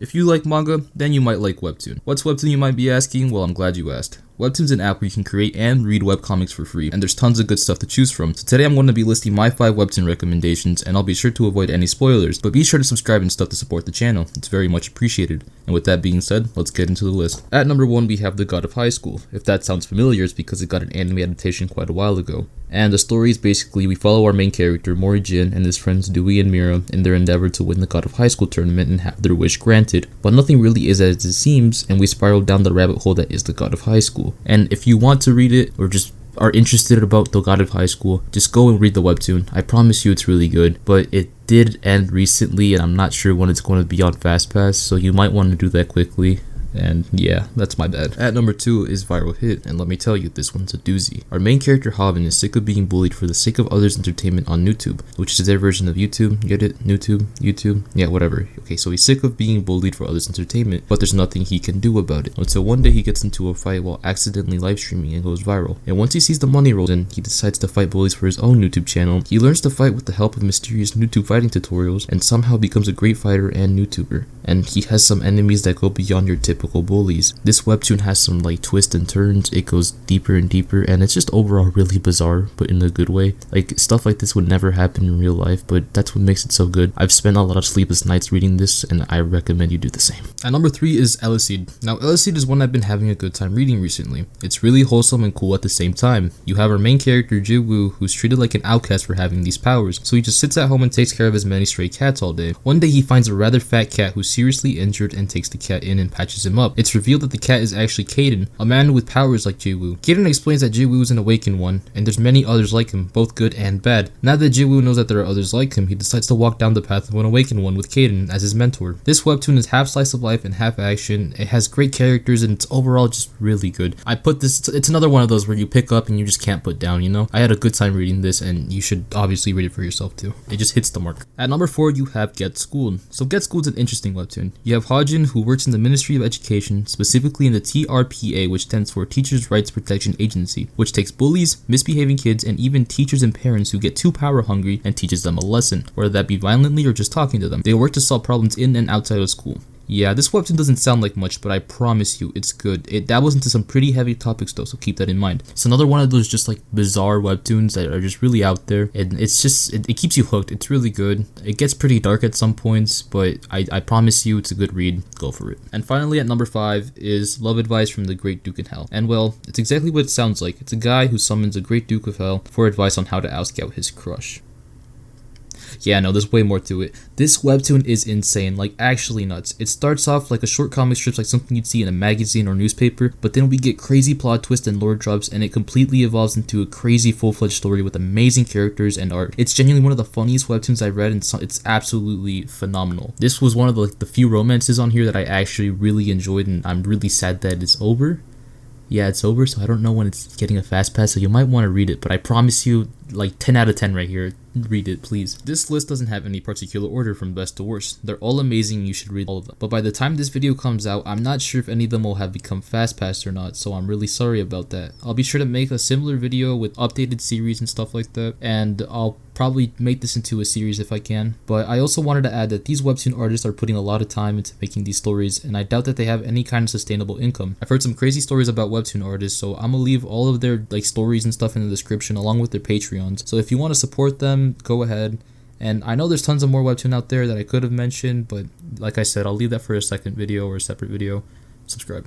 If you like manga, then you might like Webtoon. What's Webtoon, you might be asking? Well, I'm glad you asked. Webtoon's an app where you can create and read webcomics for free, and there's tons of good stuff to choose from. So today I'm going to be listing my 5 Webtoon recommendations, and I'll be sure to avoid any spoilers, but be sure to subscribe and stuff to support the channel. It's very much appreciated. And with that being said, let's get into the list. At number 1, we have The God of High School. If that sounds familiar, it's because it got an anime adaptation quite a while ago. And the story is basically, we follow our main character, Mori-jin, and his friends Dewey and Mira in their endeavor to win the God of High School tournament and have their wish granted. But nothing really is as it seems, and we spiral down the rabbit hole that is the God of High School. And if you want to read it, or just are interested about the God of High School, just go and read the webtoon. I promise you it's really good, but it did end recently, and I'm not sure when it's going to be on FastPass, so you might want to do that quickly. And yeah, that's my bad. At number 2 is Viral Hit, and let me tell you, this one's a doozy. Our main character Havin is sick of being bullied for the sake of others' entertainment on YouTube, which is their version of YouTube. Get it? YouTube? Yeah, whatever. Okay, so he's sick of being bullied for others' entertainment, but there's nothing he can do about it. Until one day he gets into a fight while accidentally live streaming and goes viral. And once he sees the money rolls in, he decides to fight bullies for his own YouTube channel. He learns to fight with the help of mysterious YouTube fighting tutorials, and somehow becomes a great fighter and YouTuber. And he has some enemies that go beyond your typical bullies. This webtoon has some like twists and turns. It goes deeper and deeper, and it's just overall really bizarre, but in a good way. Like, stuff like this would never happen in real life, but that's what makes it so good. I've spent a lot of sleepless nights reading this, and I recommend you do the same. At number 3 is Elicide. Now, Elicide is one I've been having a good time reading recently. It's really wholesome and cool at the same time. You have our main character Jiwoo, who's treated like an outcast for having these powers, so he just sits at home and takes care of his many stray cats all day. One day he finds a rather fat cat who's seriously injured and takes the cat in and patches him up. It's revealed that the cat is actually Kaden, a man with powers like Jiwoo. Kaden explains that Jiwoo is an awakened one, and there's many others like him, both good and bad. Now that Jiwoo knows that there are others like him, he decides to walk down the path of an awakened one with Kaden as his mentor. This webtoon is half slice of life and half action. It has great characters, and it's overall just really good. I put this, it's another one of those where you pick up and you just can't put down, you know? I had a good time reading this, and you should obviously read it for yourself too. It just hits the mark. At number 4, you have Get Schooled. So Get Schooled is an interesting webtoon. You have Hajin, who works in the Ministry of Education, specifically in the TRPA, which stands for Teachers' Rights Protection Agency, which takes bullies, misbehaving kids, and even teachers and parents who get too power hungry and teaches them a lesson, whether that be violently or just talking to them. They work to solve problems in and outside of school. Yeah, this webtoon doesn't sound like much, but I promise you, it's good. It dabbles into some pretty heavy topics though, so keep that in mind. It's another one of those just like bizarre webtoons that are just really out there, and it's just, it keeps you hooked. It's really good. It gets pretty dark at some points, but I promise you it's a good read. Go for it. And finally, at number 5 is Love Advice from the Great Duke in Hell. And well, it's exactly what it sounds like. It's a guy who summons a Great Duke of Hell for advice on how to ask out his crush. Yeah, no, there's way more to it. This webtoon is insane, like actually nuts. It starts off like a short comic strip, like something you'd see in a magazine or newspaper, but then we get crazy plot twists and lore drops, and it completely evolves into a crazy full-fledged story with amazing characters and art. It's genuinely one of the funniest webtoons I've read, and it's absolutely phenomenal. This was one of the few romances on here that I actually really enjoyed, and I'm really sad that it's over. Yeah, it's over, so I don't know when it's getting a fast pass, so you might want to read it, but I promise you, like 10 out of 10 right here. Read it, please. This list doesn't have any particular order from best to worst. They're all amazing, you should read all of them. But by the time this video comes out, I'm not sure if any of them will have become fast passed or not, so I'm really sorry about that. I'll be sure to make a similar video with updated series and stuff like that, and I'll probably make this into a series if I can. But I also wanted to add that these webtoon artists are putting a lot of time into making these stories, and I doubt that they have any kind of sustainable income. I've heard some crazy stories about webtoon artists, so I'm gonna leave all of their stories and stuff in the description along with their Patreons. So if you want to support them, go ahead. And I know there's tons of more webtoon out there that I could have mentioned, but like I said, I'll leave that for a second video or a separate video. Subscribe.